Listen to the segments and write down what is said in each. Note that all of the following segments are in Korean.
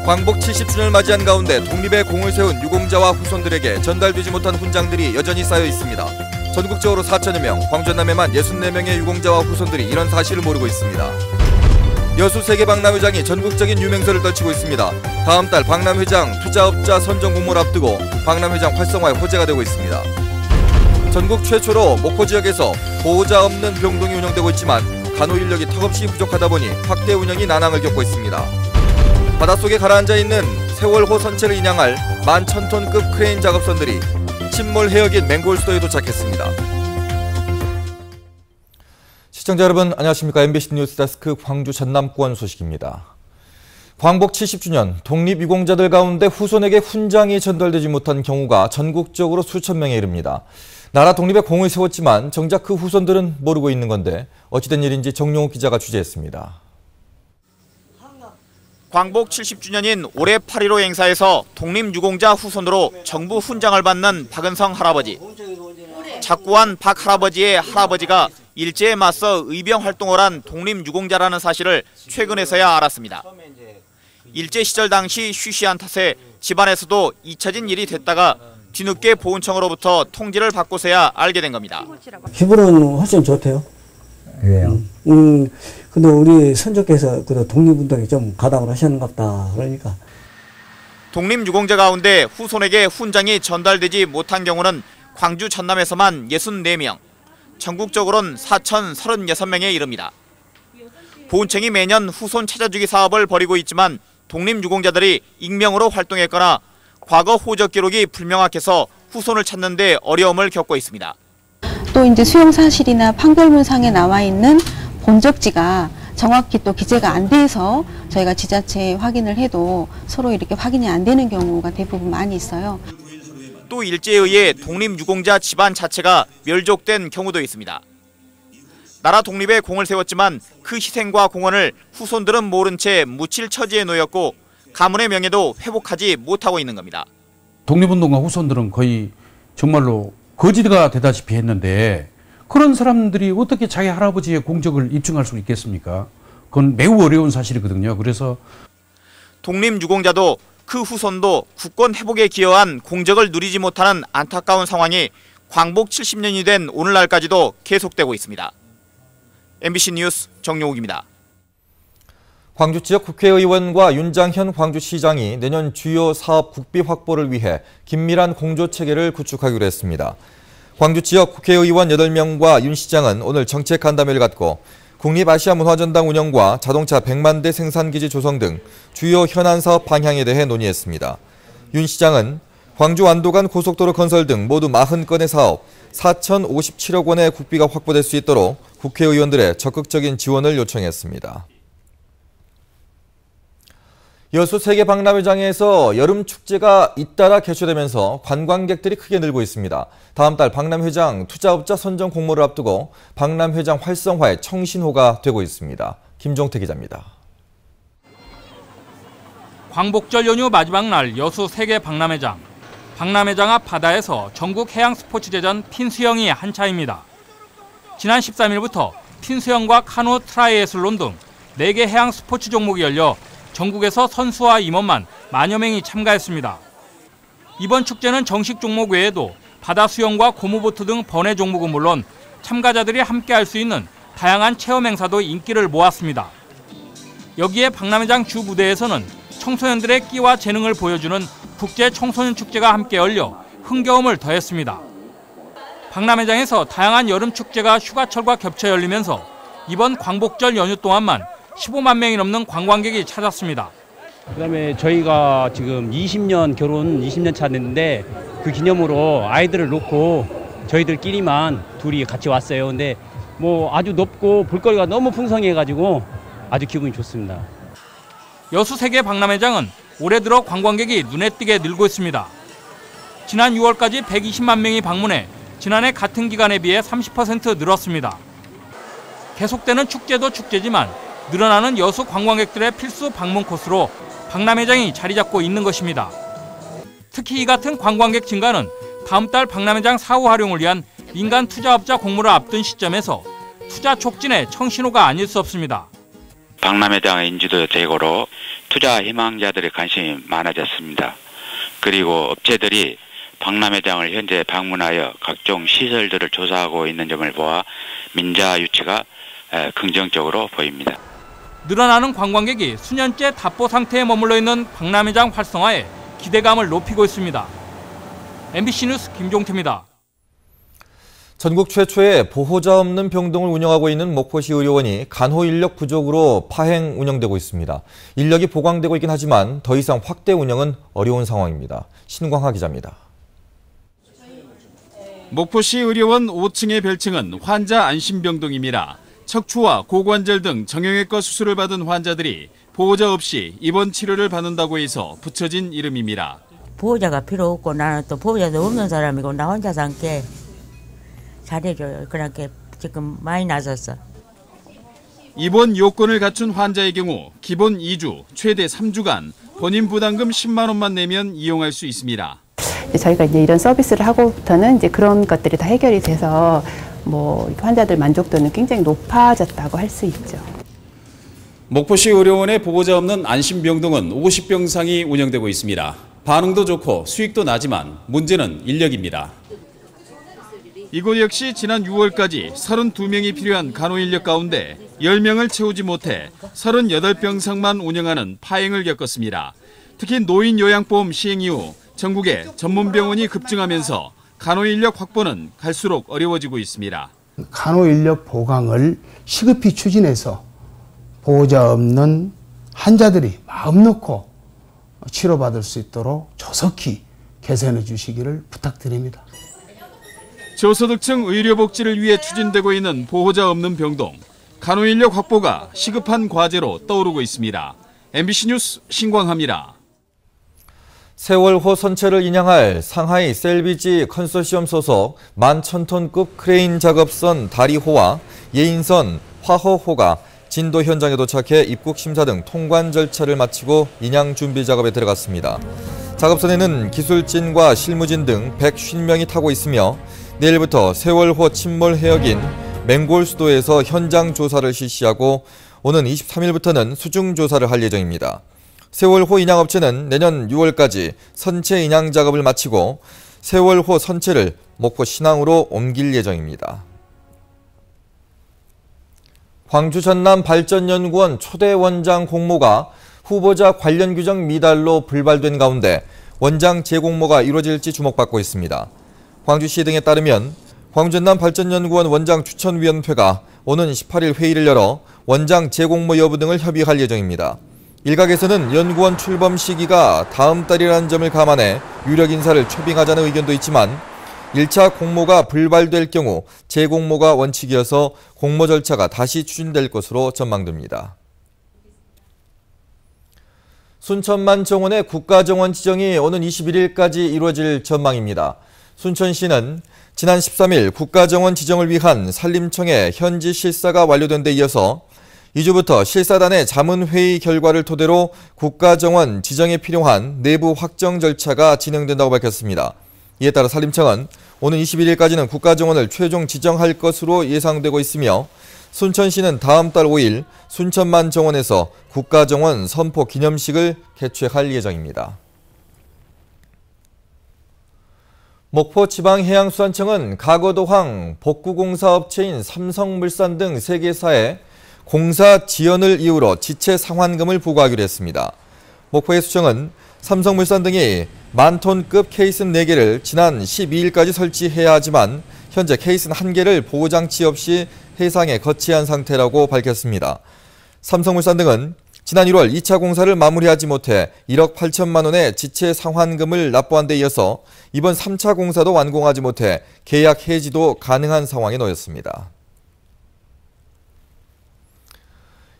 광복 70주년을 맞이한 가운데 독립의 공을 세운 유공자와 후손들에게 전달되지 못한 훈장들이 여전히 쌓여 있습니다. 전국적으로 4천여 명, 광주 전남에만 64명의 유공자와 후손들이 이런 사실을 모르고 있습니다. 여수 세계 박람회장이 전국적인 유명세를 떨치고 있습니다. 다음 달 박람회장 투자업자 선정 공모를 앞두고 박람회장 활성화에 호재가 되고 있습니다. 전국 최초로 목포 지역에서 보호자 없는 병동이 운영되고 있지만 간호 인력이 턱없이 부족하다 보니 확대 운영이 난항을 겪고 있습니다. 바닷속에 가라앉아 있는 세월호 선체를 인양할 11,000톤급 크레인 작업선들이 침몰 해역인 맹골 수도에 도착했습니다. 시청자 여러분 안녕하십니까. MBC 뉴스데스크 광주 전남권 소식입니다. 광복 70주년 독립유공자들 가운데 후손에게 훈장이 전달되지 못한 경우가 전국적으로 수천 명에 이릅니다. 나라 독립에 공을 세웠지만 정작 그 후손들은 모르고 있는 건데 어찌된 일인지 정용욱 기자가 취재했습니다. 광복 70주년인 올해 8.15 행사에서 독립유공자 후손으로 정부 훈장을 받는 박은성 할아버지. 작고한 박 할아버지의 할아버지가 일제에 맞서 의병 활동을 한 독립유공자라는 사실을 최근에서야 알았습니다. 일제 시절 당시 쉬쉬한 탓에 집안에서도 잊혀진 일이 됐다가 뒤늦게 보훈청으로부터 통지를 받고서야 알게 된 겁니다. 기분은 훨씬 좋대요. 왜요? 근데 우리 선조께서 그 독립운동에 좀 가담을 하셨는갑다. 그러니까. 독립유공자 가운데 후손에게 훈장이 전달되지 못한 경우는 광주 전남에서만 64명, 전국적으로는 4,036명에 이릅니다. 보훈청이 매년 후손 찾아주기 사업을 벌이고 있지만 독립유공자들이 익명으로 활동했거나 과거 호적 기록이 불명확해서 후손을 찾는 데 어려움을 겪고 있습니다. 또 이제 수용 사실이나 판결문상에 나와 있는 본적지가 정확히 또 기재가 안 돼서 저희가 지자체에 확인을 해도 서로 이렇게 확인이 안 되는 경우가 대부분 많이 있어요. 또 일제에 의해 독립유공자 집안 자체가 멸족된 경우도 있습니다. 나라 독립에 공을 세웠지만 그 희생과 공헌을 후손들은 모른 채 묻힐 처지에 놓였고 가문의 명예도 회복하지 못하고 있는 겁니다. 독립운동가 후손들은 거의 정말로 거지가 되다시피 했는데 그런 사람들이 어떻게 자기 할아버지의 공적을 입증할 수 있겠습니까? 그건 매우 어려운 사실이거든요. 그래서 독립유공자도 그 후손도 국권 회복에 기여한 공적을 누리지 못하는 안타까운 상황이 광복 70년이 된 오늘날까지도 계속되고 있습니다. MBC 뉴스 정용욱입니다. 광주 지역 국회의원과 윤장현 광주시장이 내년 주요 사업 국비 확보를 위해 긴밀한 공조체계를 구축하기로 했습니다. 광주 지역 국회의원 8명과 윤 시장은 오늘 정책 간담회를 갖고 국립아시아문화전당 운영과 자동차 100만 대 생산기지 조성 등 주요 현안 사업 방향에 대해 논의했습니다. 윤 시장은 광주 완도간 고속도로 건설 등 모두 40건의 사업 4,057억 원의 국비가 확보될 수 있도록 국회의원들의 적극적인 지원을 요청했습니다. 여수 세계 박람회장에서 여름 축제가 잇따라 개최되면서 관광객들이 크게 늘고 있습니다. 다음 달 박람회장 투자업자 선정 공모를 앞두고 박람회장 활성화에 청신호가 되고 있습니다. 김종태 기자입니다. 광복절 연휴 마지막 날 여수 세계 박람회장. 박람회장 앞 바다에서 전국 해양 스포츠 대전 핀수영이 한차입니다. 지난 13일부터 핀수영과 카누 트라이애슬론 등 4개 해양 스포츠 종목이 열려 전국에서 선수와 임원만 만여 명이 참가했습니다. 이번 축제는 정식 종목 외에도 바다 수영과 고무보트 등 번외 종목은 물론 참가자들이 함께할 수 있는 다양한 체험 행사도 인기를 모았습니다. 여기에 박람회장 주 무대에서는 청소년들의 끼와 재능을 보여주는 국제 청소년 축제가 함께 열려 흥겨움을 더했습니다. 박람회장에서 다양한 여름 축제가 휴가철과 겹쳐 열리면서 이번 광복절 연휴 동안만 15만 명이 넘는 관광객이 찾았습니다. 그다음에 저희가 지금 20년 결혼 20년 차 됐는데 그 기념으로 아이들을 놓고 저희들끼리만 둘이 같이 왔어요. 근데 뭐 아주 높고 볼거리가 너무 풍성해가지고 아주 기분이 좋습니다. 여수 세계 박람회장은 올해 들어 관광객이 눈에 띄게 늘고 있습니다. 지난 6월까지 120만 명이 방문해 지난해 같은 기간에 비해 30% 늘었습니다. 계속되는 축제도 축제지만 늘어나는 여수 관광객들의 필수 방문 코스로 박람회장이 자리 잡고 있는 것입니다. 특히 이 같은 관광객 증가는 다음 달 박람회장 사후 활용을 위한 민간 투자업자 공모를 앞둔 시점에서 투자 촉진의 청신호가 아닐 수 없습니다. 박람회장의 인지도 제고로 투자 희망자들의 관심이 많아졌습니다. 그리고 업체들이 박람회장을 현재 방문하여 각종 시설들을 조사하고 있는 점을 보아 민자 유치가 긍정적으로 보입니다. 늘어나는 관광객이 수년째 답보 상태에 머물러 있는 박람회장 활성화에 기대감을 높이고 있습니다. MBC 뉴스 김종태입니다. 전국 최초의 보호자 없는 병동을 운영하고 있는 목포시 의료원이 간호 인력 부족으로 파행 운영되고 있습니다. 인력이 보강되고 있긴 하지만 더 이상 확대 운영은 어려운 상황입니다. 신광하 기자입니다. 목포시 의료원 5층의 별칭은 환자 안심병동입니다. 척추와 고관절 등 정형외과 수술을 받은 환자들이 보호자 없이 입원 치료를 받는다고 해서 붙여진 이름입니다. 보호자가 필요 없고 나는 또 보호자도 없는 사람이고 나 혼자서 함께 잘해줘요. 그렇게 지금 많이 나섰어. 입원 요건을 갖춘 환자의 경우 기본 2주, 최대 3주간 본인 부담금 10만 원만 내면 이용할 수 있습니다. 저희가 이제 이런 서비스를 하고부터는 이제 그런 것들이 다 해결이 돼서 환자들 만족도는 굉장히 높아졌다고 할 수 있죠. 목포시 의료원의 보호자 없는 안심병동은 50병상이 운영되고 있습니다. 반응도 좋고 수익도 나지만 문제는 인력입니다. 이곳 역시 지난 6월까지 32명이 필요한 간호인력 가운데 10명을 채우지 못해 38병상만 운영하는 파행을 겪었습니다. 특히 노인요양보험 시행 이후 전국에 전문병원이 급증하면서 간호인력 확보는 갈수록 어려워지고 있습니다. 간호인력 보강을 시급히 추진해서 보호자 없는 환자들이 마음 놓고 치료받을 수 있도록 조속히 개선해 주시기를 부탁드립니다. 저소득층 의료복지를 위해 추진되고 있는 보호자 없는 병동, 간호인력 확보가 시급한 과제로 떠오르고 있습니다. MBC 뉴스 신광하입니다. 세월호 선체를 인양할 상하이 셀비지 컨소시엄 소속 11,000톤급 크레인 작업선 다리호와 예인선 화허호가 진도 현장에 도착해 입국 심사 등 통관 절차를 마치고 인양 준비 작업에 들어갔습니다. 작업선에는 기술진과 실무진 등 150명이 타고 있으며 내일부터 세월호 침몰 해역인 맹골 수도에서 현장 조사를 실시하고 오는 23일부터는 수중 조사를 할 예정입니다. 세월호 인양업체는 내년 6월까지 선체 인양 작업을 마치고 세월호 선체를 목포 신항으로 옮길 예정입니다. 광주 전남 발전연구원 초대 원장 공모가 후보자 관련 규정 미달로 불발된 가운데 원장 재공모가 이루어질지 주목받고 있습니다. 광주시 등에 따르면 광주 전남 발전연구원 원장 추천위원회가 오는 18일 회의를 열어 원장 재공모 여부 등을 협의할 예정입니다. 일각에서는 연구원 출범 시기가 다음 달이라는 점을 감안해 유력 인사를 초빙하자는 의견도 있지만 1차 공모가 불발될 경우 재공모가 원칙이어서 공모 절차가 다시 추진될 것으로 전망됩니다. 순천만 정원의 국가정원 지정이 오는 21일까지 이루어질 전망입니다. 순천시는 지난 13일 국가정원 지정을 위한 산림청의 현지 실사가 완료된 데 이어서 2주부터 실사단의 자문회의 결과를 토대로 국가정원 지정에 필요한 내부 확정 절차가 진행된다고 밝혔습니다. 이에 따라 산림청은 오는 21일까지는 국가정원을 최종 지정할 것으로 예상되고 있으며 순천시는 다음 달 5일 순천만 정원에서 국가정원 선포 기념식을 개최할 예정입니다. 목포지방해양수산청은 가거도항 복구공사업체인 삼성물산 등 3개사에 공사 지연을 이유로 지체 상환금을 부과하기로 했습니다. 목포해수청은 삼성물산 등이 10,000톤급 케이슨 4개를 지난 12일까지 설치해야 하지만 현재 케이슨 1개를 보호장치 없이 해상에 거치한 상태라고 밝혔습니다. 삼성물산 등은 지난 1월 2차 공사를 마무리하지 못해 1억 8천만 원의 지체 상환금을 납부한 데 이어서 이번 3차 공사도 완공하지 못해 계약 해지도 가능한 상황에 놓였습니다.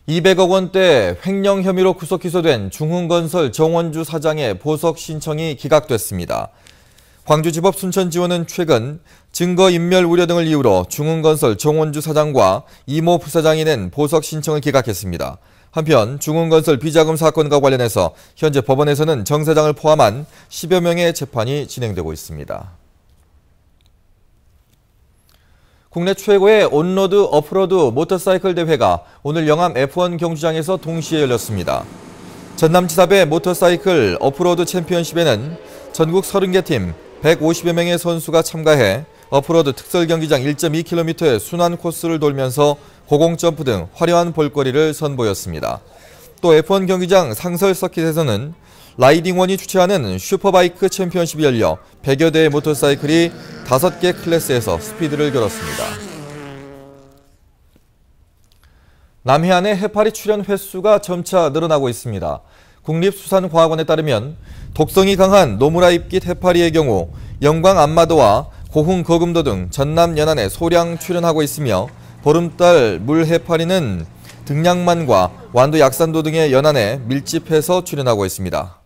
200억 원대 횡령 혐의로 구속 기소된 중흥건설 정원주 사장의 보석 신청이 기각됐습니다. 광주지법 순천지원은 최근 증거인멸 우려 등을 이유로 중흥건설 정원주 사장과 이모 부사장이 낸 보석 신청을 기각했습니다. 한편 중흥건설 비자금 사건과 관련해서 현재 법원에서는 정 사장을 포함한 10여 명의 재판이 진행되고 있습니다. 국내 최고의 온로드 오프로드 모터사이클 대회가 오늘 영암 F1 경주장에서 동시에 열렸습니다. 전남지사배 모터사이클 오프로드 챔피언십에는 전국 30개 팀 150여 명의 선수가 참가해 오프로드 특설 경기장 1.2km의 순환 코스를 돌면서 고공점프 등 화려한 볼거리를 선보였습니다. 또 F1 경기장 상설 서킷에서는 라이딩원이 주최하는 슈퍼바이크 챔피언십이 열려 100여 대의 모터사이클이 5개 클래스에서 스피드를 겨뤘습니다. 남해안의 해파리 출현 횟수가 점차 늘어나고 있습니다. 국립수산과학원에 따르면 독성이 강한 노무라입깃 해파리의 경우 영광 안마도와 고흥 거금도 등 전남 연안에 소량 출현하고 있으며 보름달 물 해파리는 등량만과 완도 약산도 등의 연안에 밀집해서 출현하고 있습니다.